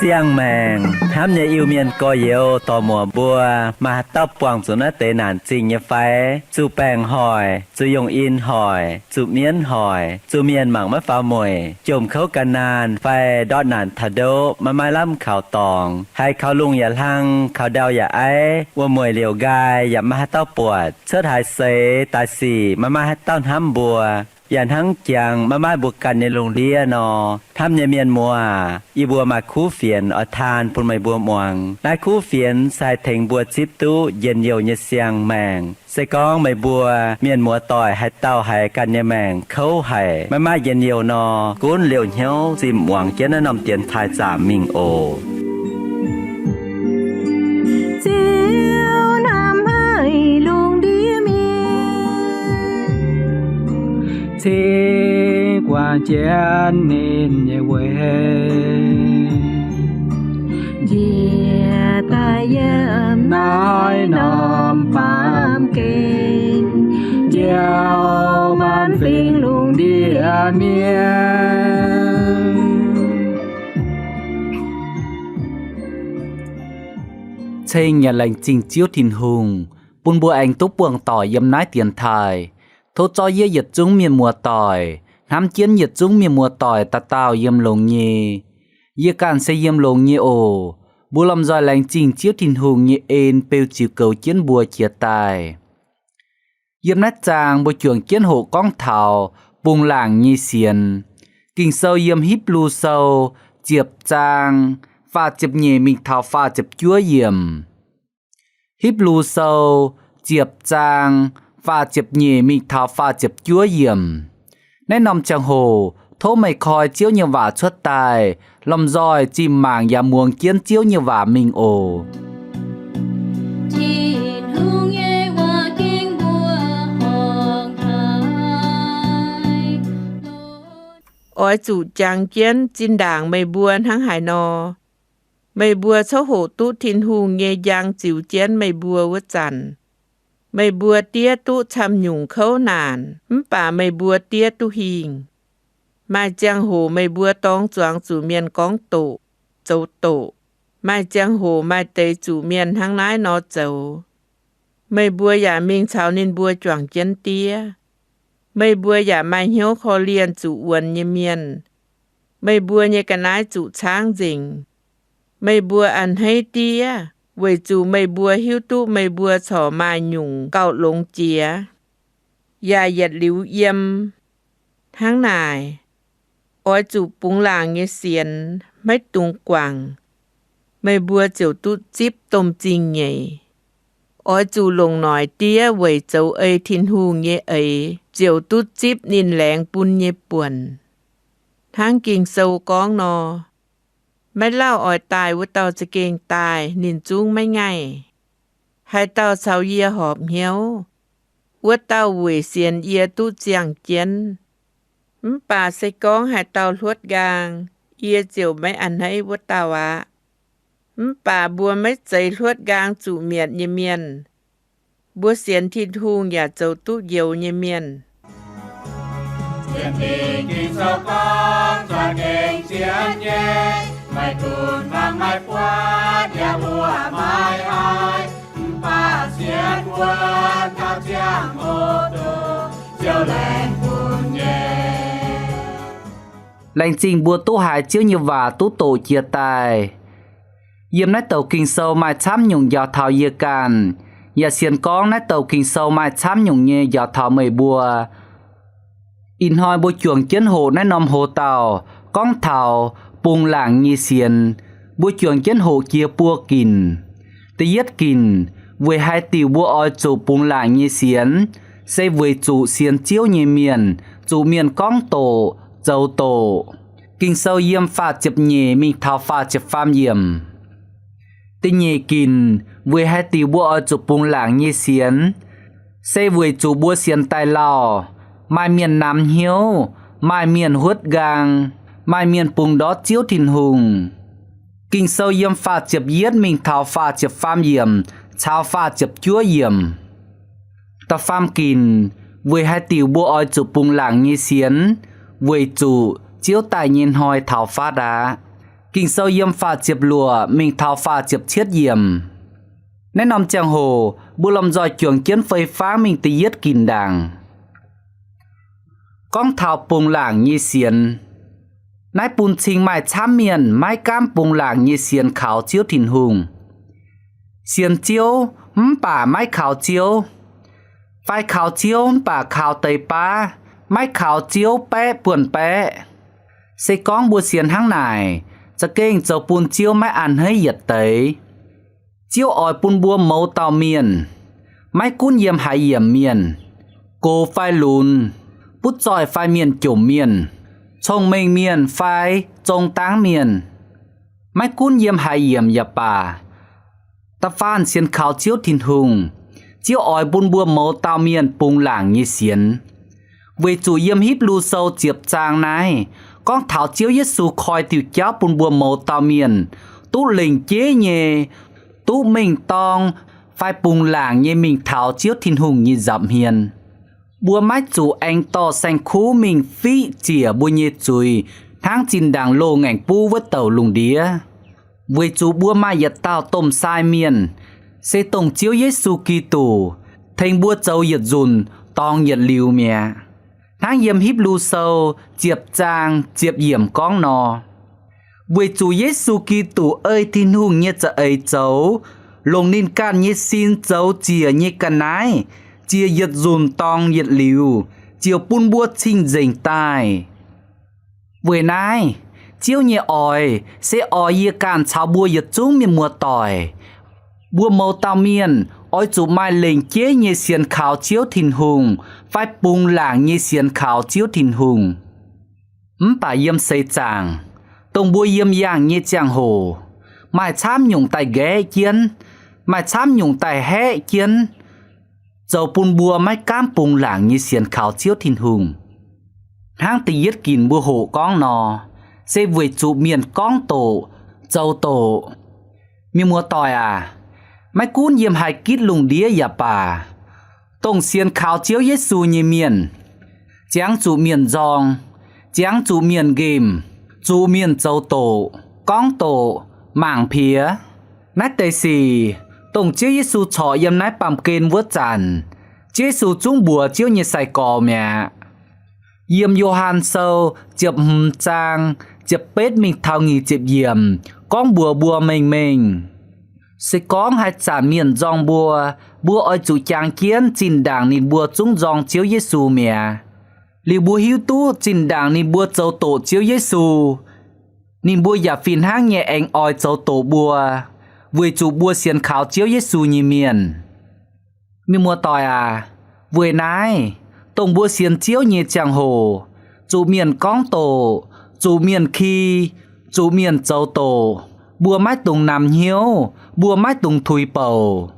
Siang mèng, hám nhà yêu miền coi yêu tò mùa bùa, mà tóc quàng xuống nó tế nản trình như phái, chú bèng hỏi, chú dùng in hỏi, chú miên hỏi, chú miền mảng mất phá mùi, chùm khấu cả nàn, phai đọt nản thà đô, mà mai lắm khảo tòng, hay khảo lungอย่าลัง khảo đauอย่าấy,ว่ามวยเหลียวกายอย่ามาให้เต้าปวด เชิดหายเสตายสี่มาให้เต้าห้ำบัว อย่างทั้งจังมาบุกกันในโรงเรียนอทำในเมียนมัวอีบัวมาคู่เฟียนอทานปุ่นไม่บัวมวงได้คู่เฟียนใส่เถงบัวจิบตู้เย็นเยียวเยเสียงแมงใส่ก้องไม่บัวเมียนมัวต่อยให้เต้าให้กันเยแมงเขาให้มาเย็นเยียวนอกุ้นเหลียวเหี้ยวจิมหวังเจนนำเตียนทายจ่ามิงโอthế qua chén nên nhẹ quê Dìa ta dâm nói nòm phàm kênh gieo man phiền luôn địa miên Trên nhà lành trình chiếu thìn hùng Bùn bùa anh tốt buông tỏi dâm nái tiền thài Thô cho yê yết chúng miền mùa tỏi Hám chiến yết chúng miền mùa tỏi ta tao yêm lồng nhì Yê càn sẽ yêm lồng nhì ổ Bùa lòng dòi lành trình chiếu thìn hùng nhì ên Bêu chịu cầu chiến bùa chia tài Yêm nát chàng bùa chuồng chiến hộ con thảo Bùng làng nhì xiên Kinh sâu yêm híp lưu sâu Chiệp chàng Pha chịp nhì mình thảo pha chịp chúa yêm Híp lưu sâu Chiệp chàng Pha chịp nhì mình thảo pha chịp chúa yểm Nên nằm chẳng hồ Thố mày khói chiếu như vả xuất tài Lòng dòi chìm màng và muông kiến chiếu như vả mình ồ Ôi chủ chàng kiến chinh đảng mây buôn hăng hải nò Mây bùa số hộ tú thìn hùng nghe giang chịu chén mây bùa vất chằn Mây bùa tía tú chăm nhung khâu nàn Bà mây bùa tía tú hình Mai giang hồ mây bùa tông choáng chủ miền cong tổ Châu tổ Mai giang hồ mai tây chủ miền hăng nái nó châu Mây bùa giả mình chào nên bùa choáng chén tía Mây bùa giả mai hiếu khó liên chủ uẩn như miền Mây bùa như cái nái chủ sáng dình Mây bùa ăn hay tía Vậy chủ mây bùa hiếu tụ mây bùa chỏ mai nhung cạo lông chía Dạ yết liu yếm Tháng này Ôi chủ búng làng như xiên Mấy tung quảng Mây bùa chiều tụ chíp tôm chinh nhảy Ôi chủ lông nói tía Vậy châu ấy thiên hù như ấy Chiều tụ chíp nín lẹng bún như buồn Tháng kinh sâu con nò Mấy lao ỏi tài với tao sẽ kênh tài Nhìn chung mấy ngày Hai tao sao yê họp hiếu Với tao quỷ xiên yê tu chàng chén Bà sẽ con hai tao luốt gang Yê chiều mấy ăn hay với tao ạ Bà bùa mấy giấy luốt gang chủ miệt như miền Bùa xiên thịt hùng nhà châu tu dầu như miền Chiến tình kinh sâu con Cho kênh chiến nhé Mai tuôn vang mai qua Nhà bùa mai ai Bà xiên quân Cao chiang ô tô Chiều lên buồn nhé Lành trình bùa tú hải chiếu như vả tú tổ chia tài Yếm nái tàu kinh sâu mai chám nhung dạo thảo yê can Nhà xiên con nái tàu kinh sâu mai chám nhung nhê dạo thảo mây bùa In hoi bùa chuồng chiến hộ nái nòm hồ tàu Con thảo Bùng làng như xiên Bùa chuồng chiến hộ chia bùa kìn Tì yết kìn Với hai tiểu bùa oi chủ bùng làng như xiên Xây với chủ xiên chiếu như miền Chủ miền con tổ Dâu tổ Kinh sâu yếm pha chịp nhẹ Mình thảo pha chịp pham yếm Tì nhẹ kìn Với hai tiểu bùa oi chủ bùng làng như xiên Xây với chủ bùa xiên tài lò Mai miền Nam hiếu Mai miền huốt gang Mai miền bùng đó chiếu thìn hùng kinh sâu yếm pha chập yết mình thảo pha chập pham yểm chào pha chập chúa yểm ta pham kín với hai tiểu bùa oi chủ bùng làng như xiến với chủ chiếu tài nhìn hoi thảo pha đá kinh sâu yếm pha chập lùa mình thảo pha chập chiết yểm nét nằm chàng hồ bùa lòng dòi chuồng kiến phơi phá mình tì yết kín đàng con thảo bùng làng như xiến nái bùn trình mài chám miền mái cam bùng làng như xiên khảo chiếu thìn hùng xiên chiếu bà mái khảo chiếu phải khảo chiếu bà khảo tây pa mái khảo chiếu bé buồn bé sẽ con bùa xiên hăng nàyจะเก่งจะปูนchiếu mái ănให้เหยียดเตยchiếu ỏiปูนบัวmẫu tàu miền mái cún yếm hải yếm miền cô phai lùn bút giỏi phai miền chủng miền chồng mình miền phai chồng táng miền mái cún yếm hải yếm ya bà ta phan xiên khảo chiếu thìn hùng chiếu ỏi bún bùa mẫu tàu miền bùng làng như xiên về chủ yếm híp lưu sâu chiệp trang này con thảo chiếu Giêsu khoi tiểu cháu bún bùa mẫu tàu miền tú lình chế nhẹ tú mình tong phai bùng làng như mình thảo chiếu thìn hùng như dặm hiền bùa mái chủ anh to xanh khú mình phí chìa bùa nhẹ chùi tháng chín đàng lô ngành pu với tàu lùng đĩa với chủ bùa mai giật tao tôm sai miền sẽ tổng chiếu Giêsu Kitô thành bùa châu giật dùn tong giật liu mẹ tháng yếm híp lưu sâu chiệp trang chiệp yểm con nò với chủ Giêsu Kitô ơi thiên hùng nhưจะấy châu lồng nín can như xin châu chìa như can nái chia giật dùn tong giật liu chiều bún bua chinh dành tai với nai chiếu nhẹ ỏi sẽ ỏi yê can chào bua giật chúng miền mùa tỏi bua màu tao miền ỏi chủ mai lệnh chế như xiên khảo chiếu thìn hùng phải bùng làng như xiên khảo chiếu thìn hùng bà yếm xây chàng tông bua yếm yang như chàng hồ mai chám nhung tay ghé chiến mai chám nhung tay hé chiến dầu bùn bùa mái cam bùng làng như xiên khảo chiếu thìn hùng hang tì yết kín bùa hộ con nò sẽ về trụ miền con tổ dầu tổ miền mùa tỏi à mái cún yếm hai kít lùng đĩa ya bà tông xiên khảo chiếu Giêsu như miền cháng trụ miền giong cháng trụ miền ghim trụ miền dầu tổ con tổ mảng phía nát tây xì tổng chiếu Giêsu chọ yếm nái bàm kên vớt chàn Giêsu chúng bùa chiếu như sài cò mẹ yếm Johan sâu chụp trang chụp bết mình thao nghỉ chụp yếm con bùa bùa mình sẽ con hai chàn miền giong bùa bùa ơi chủ trang kiến chín đảng nín bùa chúng giong chiếu Giêsu mẹ liu bùa hiếu tu chín đảng nín bùa châu tổ chiếu Giêsu nín bùa giả phiền hang nhẹ anh oi châu tổ bùa với chủ bùa xiên khảo chiếu Giêsu như miền mùa tỏi à với nái tổng bùa xiên chiếu như chàng hồ chủ miền con tổ chủ miền khi chủ miền châu tổ bùa mái tùng nằm hiếu bùa mái tùng thùy bầu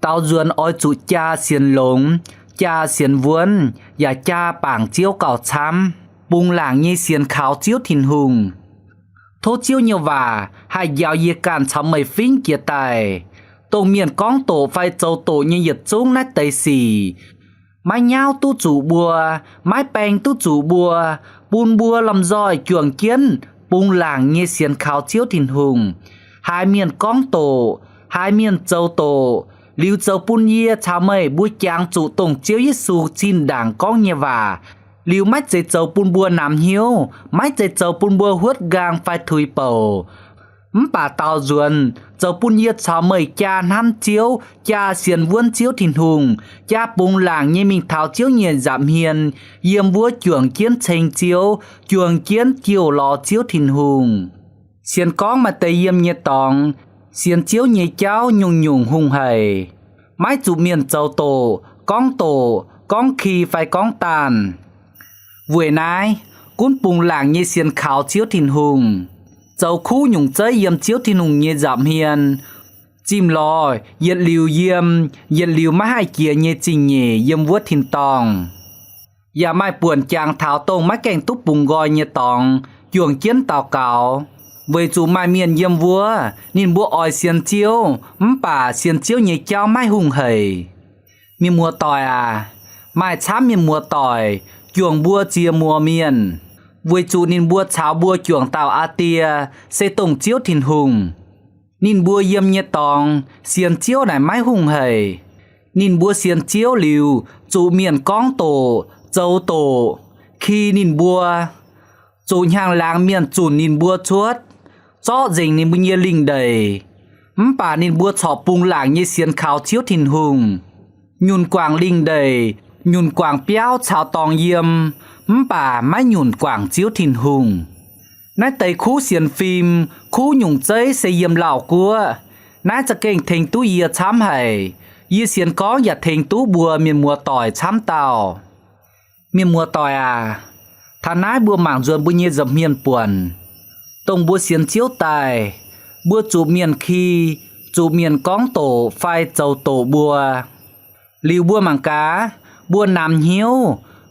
tao duẩn oi chủ cha xiên lống cha xiên vuông và cha bảng chiếu cào chăm bùng làng như xiên khảo chiếu thìn hùng thô chiếu nhiều và hai giáo yê can chấm mây phinh kia tài tổ miền con tổ phải châu tổ như giật chúng nát tây xì mái nhau tu chủ bùa mái bèn tu chủ bùa bùn bùa làm roi chuồng kiến bùng làng như xiên khảo chiếu thìn hùng hai miền con tổ hai miền châu tổ liu châu bùn yê chào mây bùi chàng chủ tổng chiếu Giêsu chín đảng con như và liu mách dây châu bùn bùa nằm hiếu mách dây châu bùn bùa huất gang phải thùy bầu bà tao duẩn châu bùn yết chào mời cha hắn chiếu cha xiên vuông chiếu thìn hùng cha bùng làng như mình thảo chiếu nhiệt giảm hiền yếm vua chuồng kiến tranh chiếu chuồng kiến chiều lò chiếu thìn hùng xiên con mà tây yếm nhiệt tòng xiên chiếu nhiệt cháu nhung nhung hung hầy mái chủ miền châu tổ con khi phải con tàn vừa nãy cún bùng làng như xiên khảo chiếu thìn hùng châu khu nhung chơi yếm chiếu thìn hùng như giảm hiền chim lò yết liu má hai kia như trình nhẹ yếm vuốt thìn tòng ya mai buồn chàng thảo tông má kèn túc bùng goi như tòng chuồng chiến tàu cào với chủ mai miền yếm vua nên bua oi xiên chiếu bà xiên chiếu nhảy cháu mai hùng hầy miền mùa tỏi mai chám miền mùa tỏi chuồng bua chia mùa miền với chủ nên bua cháo bua chuồng tàu a tia sẽ tổng chiếu thìn hùng nên bua yếm nhẹ tòng xiên chiếu này mai hùng hầy nên bua xiên chiếu liu chủ miền con tổ châu tổ khi nên bua chủ hàng làng miền chủ nên bua chuốt cho dình nên bua nhẹ linh đầy bà nên bua chọ bung làng như xiên khảo chiếu thìn hùng nhún quảng linh đầy nhún quảng béo chào tòng yếm bà mãi nhún quảng chiếu thìn hùng nãy tới khu xiên phim khu nhung chơi xây yếm lão cua nãyจะเก่งเทงตู้เยียช้ำให้ยี่เสียนก้องอย่าเทงตู้บัวเมียนมัวต่อยช้ำเต่าเมียนมัวต่อยท่านายบัวหมางจวนบุญเยจับเมียนป่วนตรงบัวเสียนเจียวตายบัวจูบเมียนคีจูบเมียนก้องโตไฟเจ้าโตบัวลิวบัวหมางกาบัวนำเหี้ยว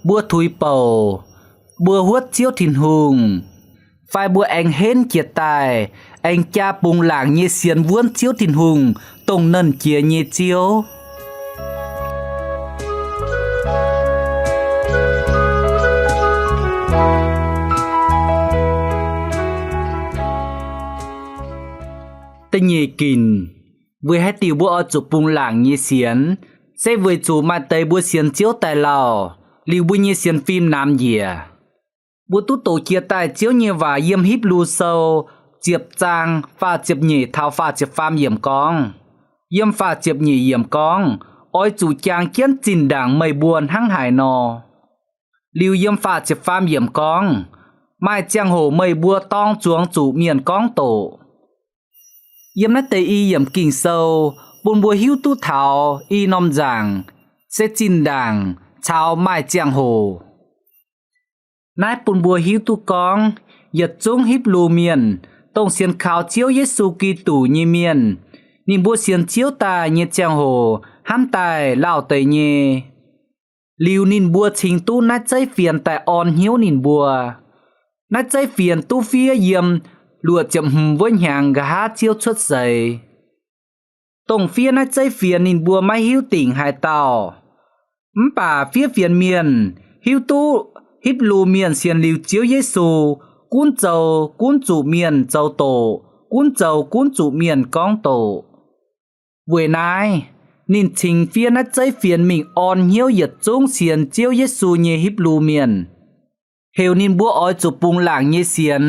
บัวถุยเป่าบัวหัวเจียวถิ่นหุงไฟบัวแองเห็นเกียรตายแองจ้าปุงหลางเยเสียนว้วนเจียวถิ่นหุงตรงนั่นเจียเยเจียวแต่เยกินเวยให้ติวบัวเอาจุปุงหลางเยเสียนเซเวยจูมาเตยบัวเสียนเจียวแต่เราลิวบัวเยเสียนฟิล์มน้ำเยียบัวตุโตเกียตายเจียวเยว่าเยี่ยมฮิบลูโซเจียบจางฟ้าเจียบหยี่เท้าฟ้าเจียบฟามเยี่ยมกองเยี่ยมฟ้าเจียบหยี่เยี่ยมกองอ้อยจู่จางเกี้ยนจินด่างไม่บวนหั่งหายนอลิวเยี่ยมฟ้าเจียบฟามเยี่ยมกองไม่เจียงโหไม่บัวต้องจวงจู่เมียนกองโตเยี่ยมนัดเตอีเยี่ยมกิ่งโซบนบัวหิวตู้เท้าอีนอมจางเซจินด่างชาวไม่เจียงโหนายปุ่นบัวหิวตุกองหยัดจงฮิบลูเมียนต้องเสียนข่าวเจียวเยซูกีตู่เยเมียนนิบัวเสียนเจียวตาเยเจียงโหห้ามตายเล่าเตยเยลิวนินบัวชิงตู้นัดใจเฟียนแต่อ่อนเหี่ยวนินบัวนัดใจเฟียนตู้เฟียเยี่ยมลวดจำหืมวนหางกะหาเจียวชุดใส่ต้องเฟียนัดใจเฟียนนินบัวไม่หิวติ่งหายเต่าป่าเฟียเฟียนเมียนหิวตู้ฮิบลูเมียนเสียนลิวเจียวเยซูกุนเจ้ากุนจูเมียนเจ้าโตกุนเจ้ากุนจูเมียนกองโตเวนายนินทิงเฟียนัดใจเฟียนมิงอ่อนเหี่ยวหยัดจงเสียนเจียวเยซูเยฮิบลูเมียนเฮวนินบัวอ้อยจูปุงหลางเยเสียน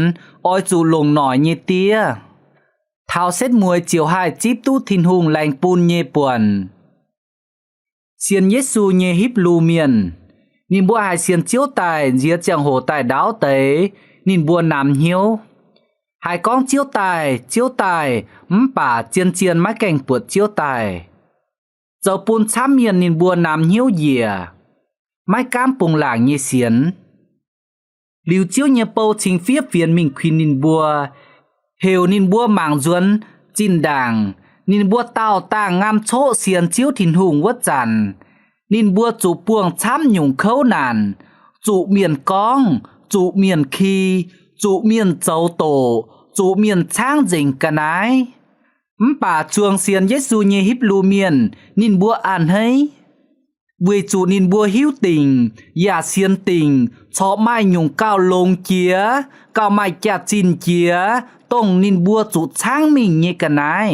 อ้อยจูลงหน่อยเยเตี้ยเท้าเซ็ตมวยเจียวหายจีบตู้ทินหุงแรงปูนเยป่วนเสียนเยซูเยฮิบลูเมียนนินบัวหายเสียนเจียวตายเจียเจียงโหตายดาวเตยนินบัวนำเหี่ยวหายกองเจียวตายป่าเจียนเจียนมาแก่งปวดเจียวตายเจ้าปูนช้ำเมียนนินบัวนำเหี่ยวเหยียไม่ก้ามปุงหลางเยเสียนลิวเจียวเยเปาชิงเฟียเฟียนมิงควินนินบัวเฮวนินบัวหมางจวนจินด่างนินบัวเต้าต่างงามโชเสียนเจียวถิ่นหุงวัดจันนินบัวจูปวงช้ำหยุ่งเข้านานจูเมียนกองจูเมียนคีจูเมียนเจ้าโตจูเมียนช้างเจิงกันายป่าจวงเสียนเยซูเยฮิบลูเมียนนินบัวอ่านให้เวจูนินบัวหิวติงอย่าเสียนติงชอบไม้หยุ่งก้าวลงเจียก้าวไม้แก่จินเจียต้องนินบัวจูช้างมิงเยกันนาย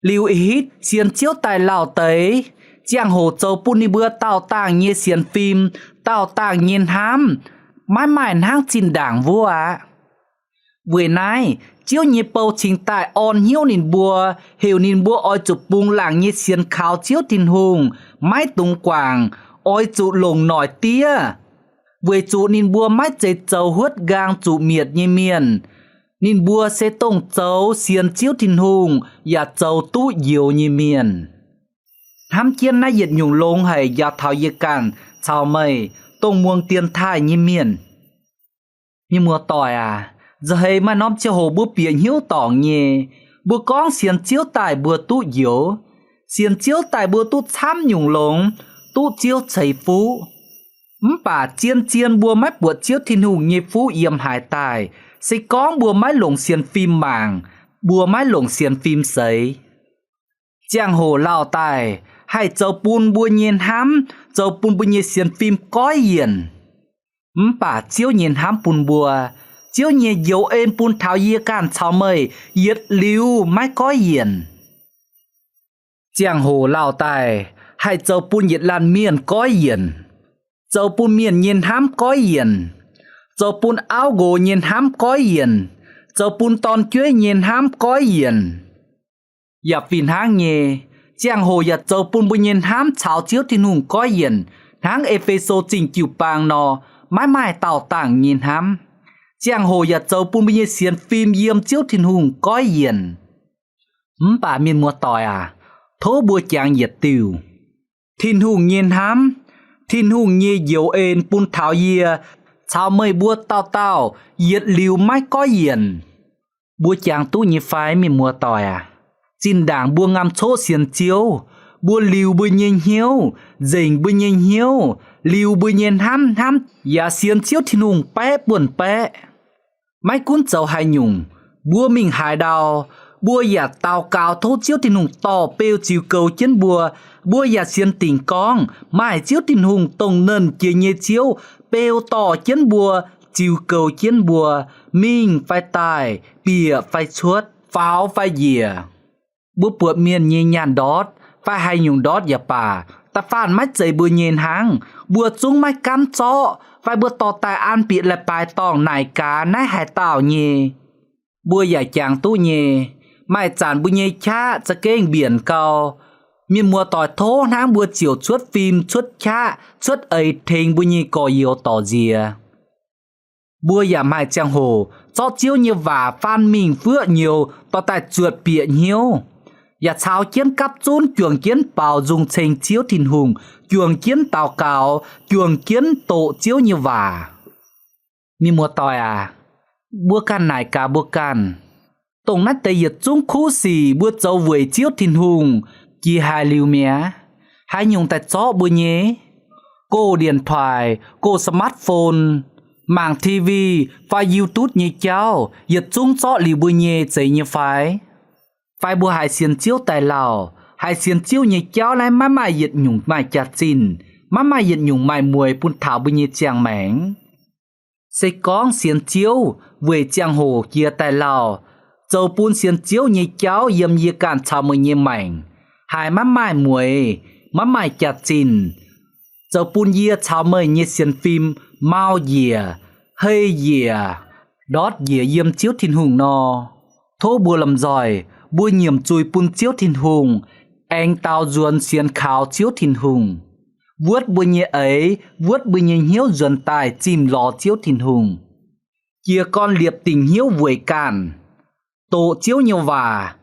ลิวฮิตเสียนเจียวตายเหล่าเตยเจียงโหเจ้าปุนิเบือเต้าต่างเยเสียนฟิล์มเต้าต่างเย็นห้ามไม้ห้างจินด่างวัวเวนายเจียวเยเปาชิงตายอ่อนเหี่ยวนินบัวเฮวนินบัวอ้อยจุปุงหลังเยเสียนขาวเจียวตินหุงไม้ตุงกวางอ้อยจุลงหน่อยเตี้ยเวจูนินบัวไม้ใจเจ้าหวดกางจุเมียดเยเมียนนินบัวเสตงเจ้าเสียนเจียวตินหุงอย่าเจ้าตู้เยียวเยเมียนทำเกียนน่าเหยียดหยุ่งลงให้ยาเท้าเยกันชาวไม่ต้องมวงเตียนท่ายเยเมียนมีมัวต่อยจะให้มาน้อมเจ้าโหบัวเปลี่ยนหิ้วต่อเย่บัวก้องเสียนเจียวตายบัวตู้เหี่ยวเสียนเจียวตายบัวตู้ช้ำหยุ่งลงตู้เจียวใจฟูป่าเจียนบัวไม้ปวดเจียวทินหุงเยฟูเยี่ยมหายตาย sẽ có bùa mái lồng xiên phim màng, bùa mái lồng xiên phim sấy. Giang hồ lao tài, hay châu bùn bùa nhiên hám, châu bùn bùa nhiên xiên phim có hiền. Bà chiếu nhiên hám bùn bùa, chiếu nhiên dấu ên bùn thảo yê can chào mời, yết lưu mái có hiền. Giang hồ lao tài, hay châu bùn yết lan miền có hiền. Châu bùn miền nhiên hám có hiền. Châu bùn áo gồ nhiên hám có hiền. Châu bùn tòn chuối nhiên hám có hiền. Dạ phìn háng nhé, giang hồ dạ châu bùn bùn nhiên hám chào chiếu thiên hùng có hiền. Háng Epheso trình chịu bàng nò, mãi mãi tạo tảng nhiên hám. Giang hồ dạ châu bùn bùn nhiên xiên phim yếm chiếu thiên hùng có hiền. Bà miền mùa tòi à, thố bùa chàng nhiệt tiều. Thiên hùng nhiên hám, thiên hùng nhê dấu ên bùn thảo yê, chào mời bùa tao tao, yết liu mãi có hiền. Bùa chàng tu nhé phái miền mùa tòi à. Xin đảng bùa ngắm chỗ xiên chiếu, bùa liu bùa nhiên hiếu, dình bùa nhiên hiếu, liu bùa nhiên hám hám, ya xiên chiếu thiên hùng bé buồn bé. Mãi cuốn châu hai nhung, bùa mình hai đào, bùa ya tao cao thô chiếu thiên hùng to bêu chiều cầu trên bùa ya xiên tình con, mãi chiếu thiên hùng tông nền kia nhê chiếu, bêu to trên bùa, chiều cầu trên bùa, mình phải tài, bìa phải chuốt, pháo phải dìa. Bữa bữa miền nhẹ nhàn đót, phải hay nhung đót ya bà, ta phản mắt dậy bữa nhền háng, bữa chúng mắt cắm chó, phải bữa tỏ tài an bị lại bài tòng nải cá nái hải tảo nhé. Bữa ya chàng tu nhé, mai chán bữa nhé cha cha kênh biển cao, miền mùa tỏi thố háng bữa chiều chuốt phim chuốt cha, chuốt ấy thênh bữa nhé có yếu tỏ dìa. Bùa ya mai chàng hồ, cho chiếu như vả phan mình vựa nhiều, tỏ tài chuột bịa nhiều. Ya chào kiến cắp chốn chuồng kiến bào dùng trình chiếu thìn hùng, chuồng kiến tàu cào, chuồng kiến tổ chiếu như vả. Mi mùa tòi à, bùa can nải cả bùa can. Tổng nát tây yết chúng khu xì bùa châu vưỡi chiếu thìn hùng, chi hai liu mía. Hai nhung tại chó bùa nhé. Cô điện thoại, cô smartphone, mạng TV và YouTube như cháu, yết chúng chó liu bùa nhé chạy như phải. Phải bùa hai xiên chiếu tài lào, hai xiên chiếu như cháu lại má mai yết nhung mai chặt xin, má mai yết nhung mai mùi bùn thảo bùa nhé chàng mảnh. Sẽ con xiên chiếu, về chàng hồ kia tài lào, châu bùn xiên chiếu như cháu yếm yê càn chào mùi nhé mảnh. Hai má mai mùi, má mai chặt xin, châu bùn yê chào mùi nhé xiên phim, mau dìa, hơi dìa, đót dìa yếm chiếu thiên hùng no. Thô bùa làm giỏi, bùa nhiệm chui bùn chiếu thiên hùng, anh tao duân xiên khảo chiếu thiên hùng. Vuốt bùa nhẹ ấy, vuốt bùa nhẹ hiếu duân tài chìm lò chiếu thiên hùng. Chia con liệp tình hiếu vùi càn, tổ chiếu nhiều vả,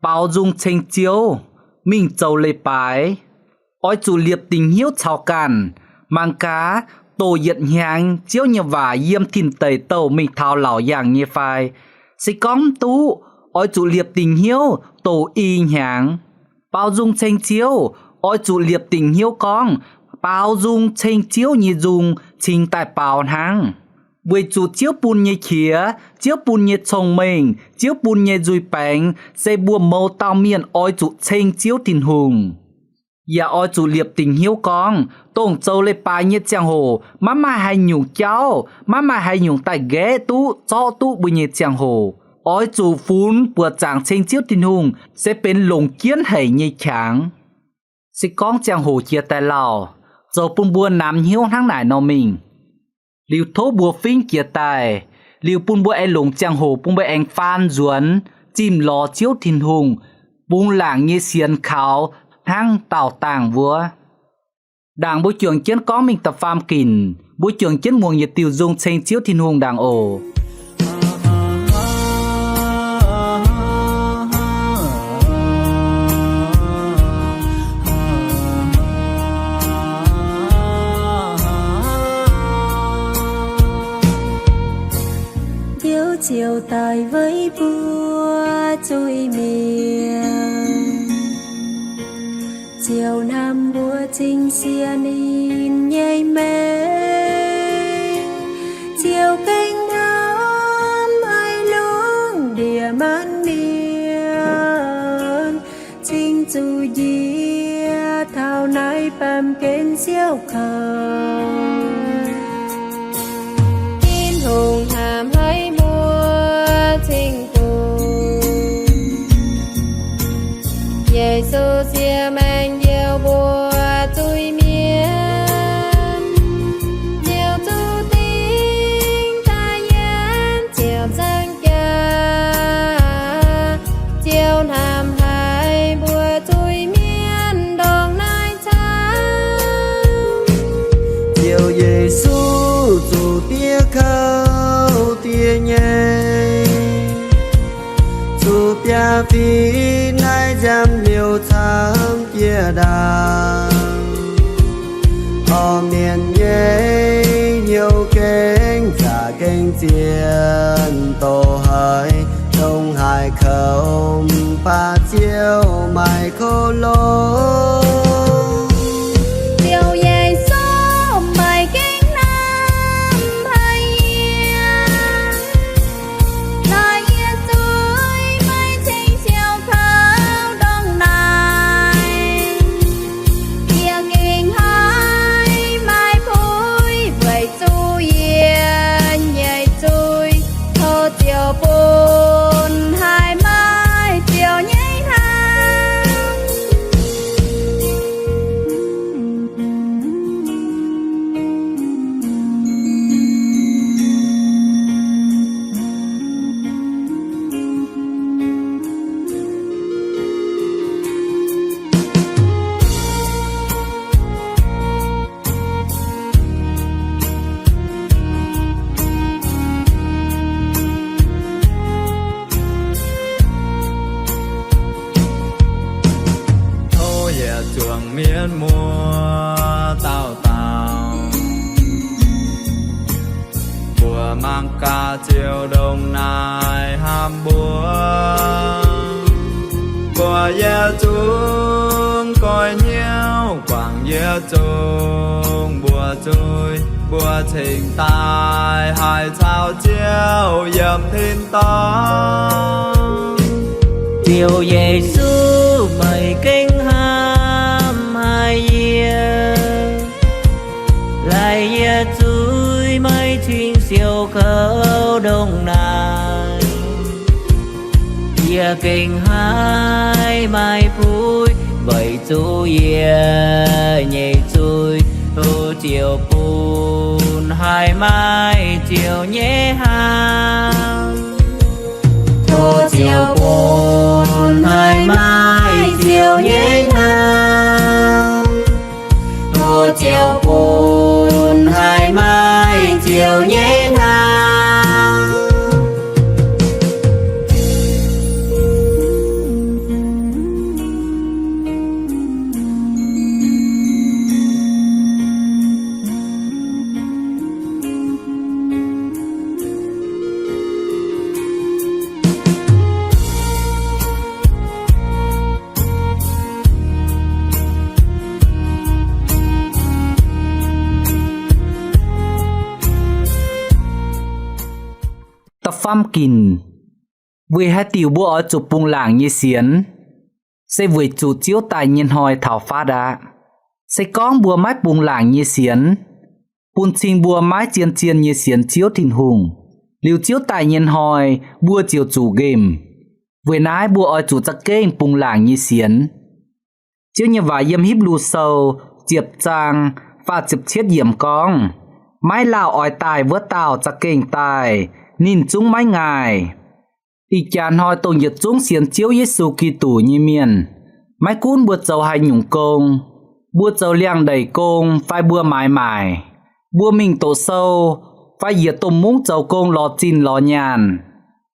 bao dung tranh chiếu, mình châu lê bái. Ôi chủ liệp tình hiếu chào càn, mang cá, tổ nhận nhang chiếu nhiều vả yếm thìn tẩy tàu mình thao lão dạng như phai. Sẽ con tú, ôi chủ liệp tình hiếu, tổ y nhang. Bao dung tranh chiếu, ôi chủ liệp tình hiếu con, bao dung tranh chiếu như dung, trình tại bảo hàng. Bởi chủ chiếu bùn như khía, chiếu bùn như chồng mình, chiếu bùn như dùi bánh, sẽ bùa mâu tao miền ôi chủ tranh chiếu tình hùng. Dạ ôi chủ liệp tình hiếu con, tổng châu lê bài như chàng hồ, má mai hay nhung cháu, má mai hay nhung tại ghé tú, cho tú bùi như chàng hồ. Ôi chủ phún bùa chàng tranh chiếu tình hùng, sẽ bên lồng kiến hầy như chàng. Sẽ con chàng hồ chia tay lào, dầu bùn bùa nằm hiếu tháng nải nó mình. Liu thố bùa phinh kia tài, liu bùn bùa ai lồng chàng hồ bùn bùa anh phan duẩn, chìm lò chiếu thìn hùng, bùn làng như xiên khảo, thang tàu tàng vua. Đảng bộ trưởng chiến có mình tập phàm kìn, bộ trưởng chiến muồng nhiệt tiêu dung tranh chiếu thìn hùng đảng ổ. chiều tài với vua trôi miền chiều nam vua trinh xiên in nhây mê chiều canh ngắm chú dìa thao nái bàm kênh siêu khờ in hùng hàm hay mua tình cùng Giê-xu xia mang yêu bùa tui miên nhiều tu tinh ta yên chiều dân ca chiều hàm hai bùa tui miên đồng nai trắng chiều Giê-xu dù tia khâu tia nhẹ dù tia phi nai giam liều tháng tia đàng ở miền nhé nhiều kênh giả kênh tiền tổ hơi đông hải không ba chiều mai khô lô chiều Giê-xu mày kinh nam hay yên lời yên tôi mây chính chiều khâu đông này kia kinh hai mai phối vậy tu yên nhảy tôi thô chiều buồn hai mai chiều nhảy hàng thôi ya chuồng miên mua tao tao bùa mang ca chiều đông nai ham bùa ya chuông coi nhiêu quảng ya chuông bùa chui bùa thình tai hai sao chiều dầm thiên to chiều Giê-xu mày kinh ham hai yên lại ya chui mây thuyền siêu khâu đông nai ya kinh hai mai vui vậy chú ya nhảy chui thu chiều buồn hai mai chiều nhé hàng thu chiều buồn hai mai chiều nhé hàng thu chiều buồn hai mai chiều nhé hàng tập pham kín vì hai tiểu bùa ở chụp bung làng như xiến sẽ với chủ chiếu tài nhiên hoi thảo pha đá sẽ con bùa mái bung làng như xiến bùn trình bùa mái chiên chiên như xiến chiếu thìn hùng liều chiếu tài nhiên hoi bùa chiếu chủ game với nái bùa ở chủ chắc kênh bung làng như xiến chiếu như vài yếm híp lù sâu chiệp trang và chụp chết yểm con mái lào ỏi tài vớt tàu chắc kênh tài nhìn chúng mái ngài y chán hoi tổ nhiệt chúng xiên chiếu Giê-xu Kitô như miền mái cún bùa dầu hay nhung công bùa dầu liang đầy công phải bùa mái mải bùa mình tổ sâu phải diệt tôm múng dầu công lò chín lò nhàn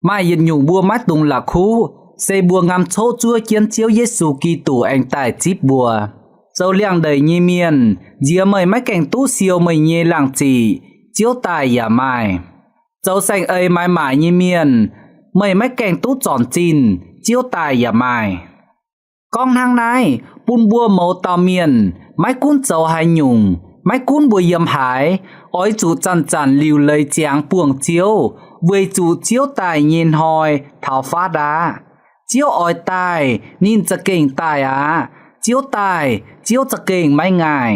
mai diệt nhung bùa mái tung là khu xây bùa ngắm chỗ chúa chiến chiếu Giê-xu Kitô anh tài chip bùa dầu liang đầy như miền dìa mời mái cảnh tú siêu mời nhê làng chỉ chiếu tài giả mai dấu xanh ấy mãi mãi như miền mày mấy kèn tú tròn chín chiếu tài giả mài con hàng này bún bua màu tàu miền mái cún dầu hai nhung mái cún bùa yếm hải ói chủ chăn chăn liều lấy chàng buồng chiếu với chủ chiếu tài nhìn hoi thảo phá đá chiếu oi tai nínจะเก่งตายchiếu tai chiếuจะเก่งไม่ง่าย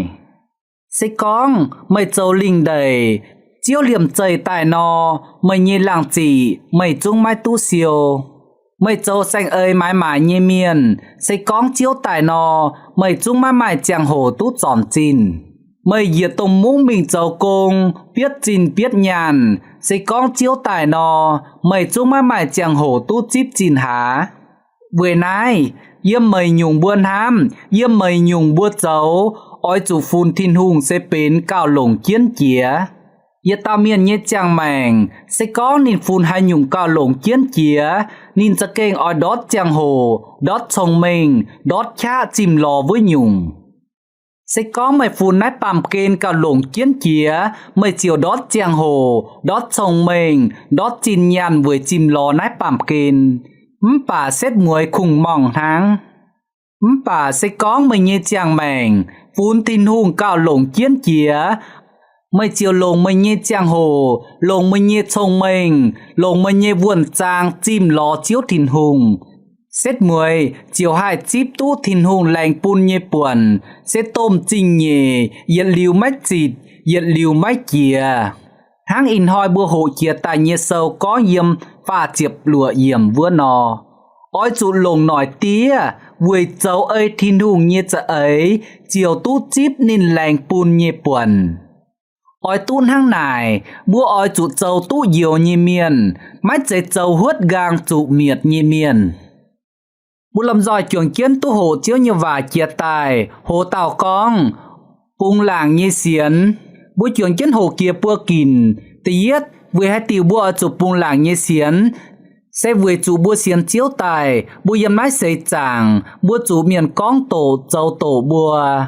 sẽ con mày châu linh đầy chiếu liềm trời tài nò mày nhị làng chỉ mày chung mai tu siêu mày châu xanh ơi mãi mãi nhị miền sẽ con chiếu tài nò mày chung mãi mãi chàng hồ tu tròn chín mày diệt tông mũ mình châu công biết chín biết nhàn sẽ con chiếu tài nò mày chung mãi mãi chàng hồ tu chip chín há vừa nãy yếm mày nhung buôn ham yếm mày nhung buôn dấu oi chủ phun thiên hùng sẽ bến cao lồng chiến chía yết ta miền nhé chàng mèng sẽ có nín phun hai nhung cao lồng chiến chía nín sẽ kênh oi đót chàng hồ đót chồng mình đót cha chìm lò với nhung sẽ có mày phun nái pàm kênh cao lồng chiến chía mày chiều đót chàng hồ đót chồng mình đót chín nhàn với chìm lò nái pàm kênh bà xét muối khủng mỏng tháng bà sẽ có mày nhé chàng mèng phun tin hùng cao lồng chiến chía mày chiều lồng mày nhé chàng hồ lồng mày nhé chồng mình lồng mày nhé vườn trang chim lò chiếu thìn hùng xét muối chiều hai chip tú thìn hùng lành pun nhé buồn sẽ tôm chinh nhẹ yên liu mách chịt yên liu mách chìa hang in hoi bữa hộ chia tài nhé sâu có yếm pha chiệp lụa yểm vừa nò ôi chủ lồng nổi tía vui cháu ơi thiên hùng như chợ ấy chiều tu chip nên lành pun như buồn ôi tun hang này bữa ôi chủ cháu tu nhiều như miền mách chạy cháu huất gang chủ miệt như miền bữa làm giỏi trường kiến tu hồ chiếu như vả chia tài hồ tàu con bung làng như xiến bữa trường kiến hồ kia bữa kìn tiết vừa hai tiêu bữa chủ bung làng như xiến sẽ vừa chủ bữa xiên chiếu tài bữa yếm nái xây chàng bữa chủ miền con tổ châu tổ bữa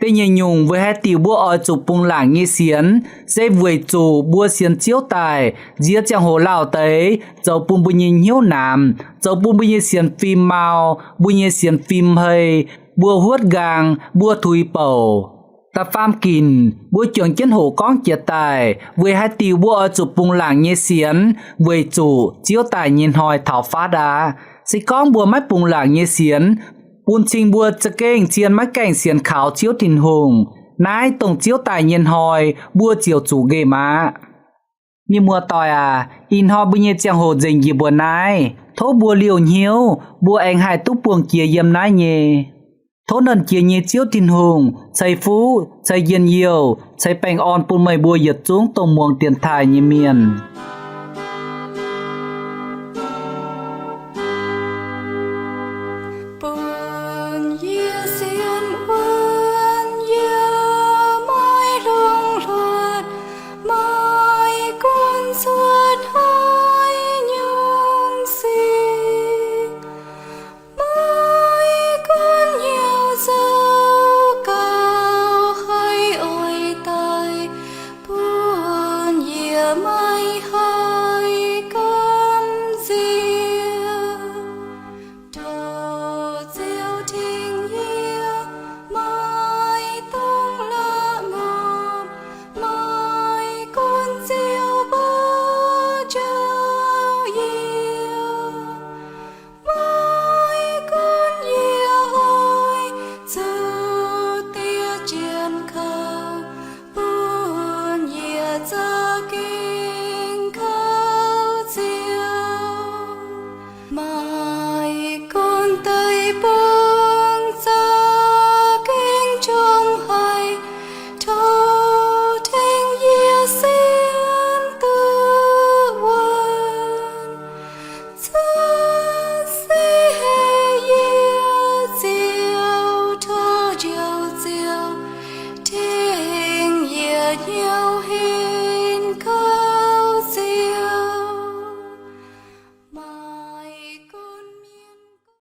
tên nhẹ nhung với hai tiêu bữa ở chủ bung làng như xiên sẽ vừa chủ bữa xiên chiếu tài giết chàng hồ lao tới châu bung bữa nhìn hiếu nam châu bung bữa nhìn xiên phim màu bữa nhìn xiên phim hơi bữa huất gang bữa thui bầu ta pham kìn bữa trường chân hồ con chia tài với hai tiêu bữa ở chủ bung làng như xiên với chủ chiếu tài nhìn hỏi thảo phá đá sẽ con bữa mắt bung làng như xiên bún trình bữaจะเก่ง chiên mắt cảnh xiên khảo chiếu thìn hùng nái tổng chiếu tài nhìn hỏi bữa chiều chủ ghê má như mùa tỏi in ho bữa nhẹ chàng hồ dình gì bữa nái thố bữa liều nhiêu bữa anh hai túc buông kia yếm nái nhẹ thố nần kia nhẹ chiếu thìn hùng xây phú xây yên nhiều xây bành on bún mây bùa giật xuống tông muông tiền thai như miền